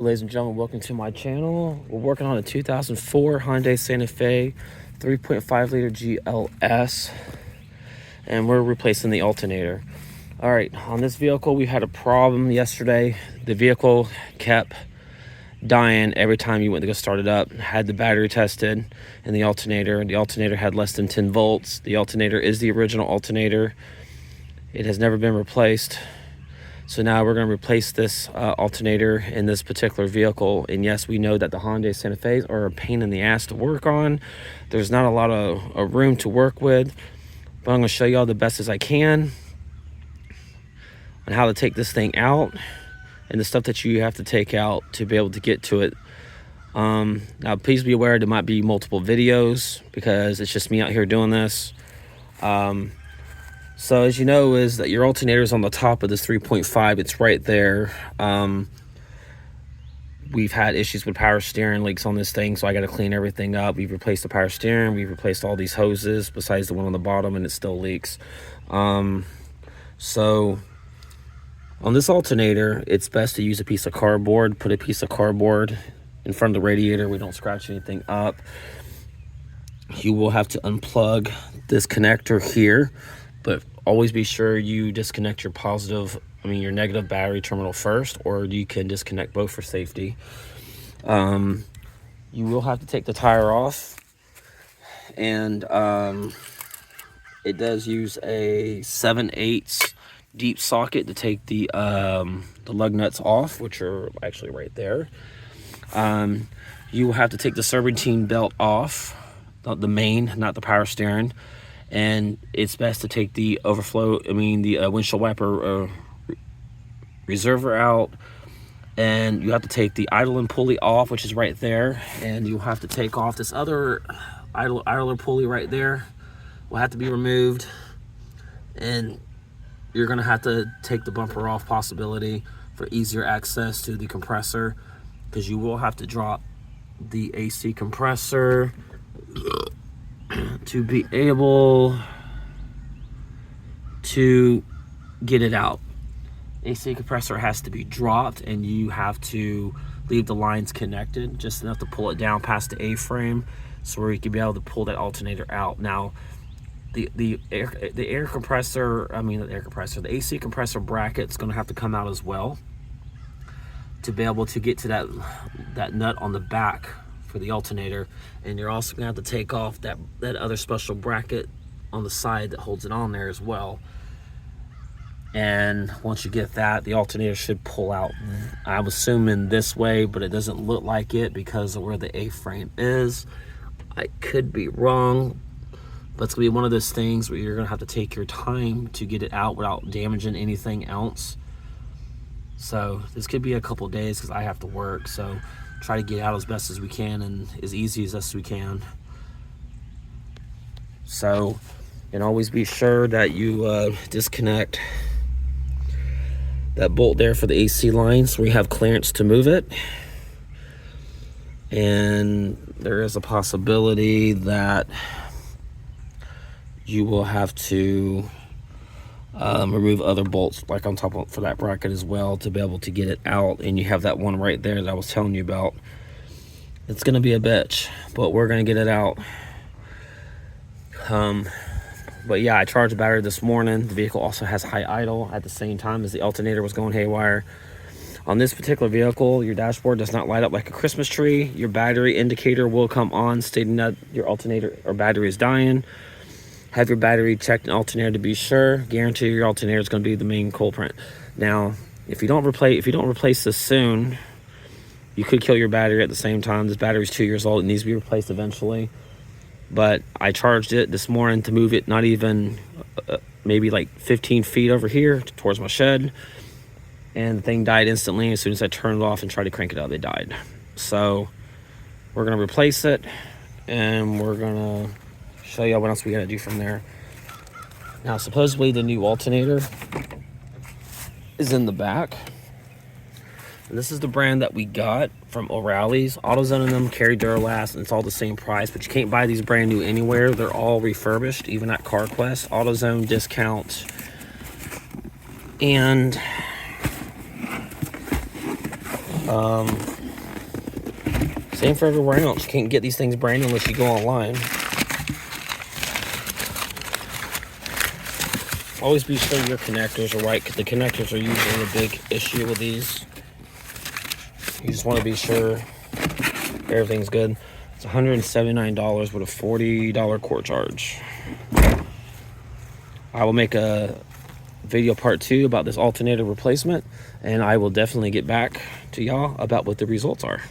Ladies and gentlemen, welcome to my channel. We're working on a 2004 Hyundai Santa Fe 3.5 liter GLS, and we're replacing the alternator. All right, on this vehicle, we had a problem yesterday. The vehicle kept dying every time you went to go start it up. Had the battery tested and the alternator. The alternator had less than 10 volts. The alternator is the original alternator. It has never been replaced. So now we're going to replace this alternator in this particular vehicle. And yes, we know that the Hyundai Santa Fe are a pain in the ass to work on. There's not a lot of room to work with, but I'm going to show you all the best as I can on how to take this thing out and the stuff that you have to take out to be able to get to it. Now, please be aware there might be multiple videos because it's just me out here doing this. So as you know, is that your alternator is on the top of this 3.5. It's right there. We've had issues with power steering leaks on this thing, so I got to clean everything up. We've replaced the power steering. We've replaced all these hoses besides the one on the bottom, and it still leaks. So on this alternator, it's best to use a piece of cardboard. Put a piece of cardboard in front of the radiator. We don't scratch anything up. You will have to unplug this connector here, but always be sure you disconnect your your negative battery terminal first, or you can disconnect both for safety. You will have to take the tire off, and it does use a 7/8 deep socket to take the lug nuts off, which are actually right there. You will have to take the serpentine belt off, the main, not the power steering. And it's best to take the the windshield wiper reservoir out, and you have to take the idler pulley off, which is right there, and you'll have to take off this other idler pulley right there. Will have to be removed, and you're gonna have to take the bumper off, possibility for easier access to the compressor, because you will have to drop the AC compressor to be able to get it out. AC compressor has to be dropped, and you have to leave the lines connected just enough to pull it down past the A-frame, so where you can be able to pull that alternator out. Now, the AC compressor bracket is going to have to come out as well to be able to get to that nut on the back for the alternator. And you're also gonna have to take off that other special bracket on the side that holds it on there as well. And once you get that, the alternator should pull out. I'm assuming this way, but it doesn't look like it because of where the A-frame is. I could be wrong, but it's gonna be one of those things where you're gonna have to take your time to get it out without damaging anything else. So this could be a couple days because I have to work, so try to get out as best as we can and as easy as we can. So, and always be sure that you disconnect that bolt there for the AC line, so we have clearance to move it. And there is a possibility that you will have to remove other bolts like on top for that bracket as well to be able to get it out. And you have that one right there that I was telling you about. It's gonna be a bitch, but we're gonna get it out. But yeah, I charged the battery this morning. The vehicle also has high idle at the same time as the alternator was going haywire. On this particular vehicle, your dashboard does not light up like a Christmas tree. Your battery indicator will come on stating that your alternator or battery is dying. Have your battery checked and alternator to be sure. Guarantee your alternator is going to be the main culprit. Now, if you don't replace this soon, you could kill your battery at the same time. This battery is 2 years old. It needs to be replaced eventually. But I charged it this morning to move it not even maybe like 15 feet over here towards my shed, and the thing died instantly. As soon as I turned it off and tried to crank it up, it died. So we're going to replace it, and we're going to show you what else we got to do from there. Now, supposedly the new alternator is in the back. And this is the brand that we got from O'Reilly's. AutoZone and them carry Duralast, and it's all the same price, but you can't buy these brand new anywhere. They're all refurbished, even at CarQuest. AutoZone discount. And Same for everywhere else. You can't get these things brand new unless you go online. Always be sure your connectors are right, because the connectors are usually a big issue with these. You just want to be sure everything's good. It's $179 with a $40 core charge. I will make a video part 2 about this alternator replacement, and I will definitely get back to y'all about what the results are.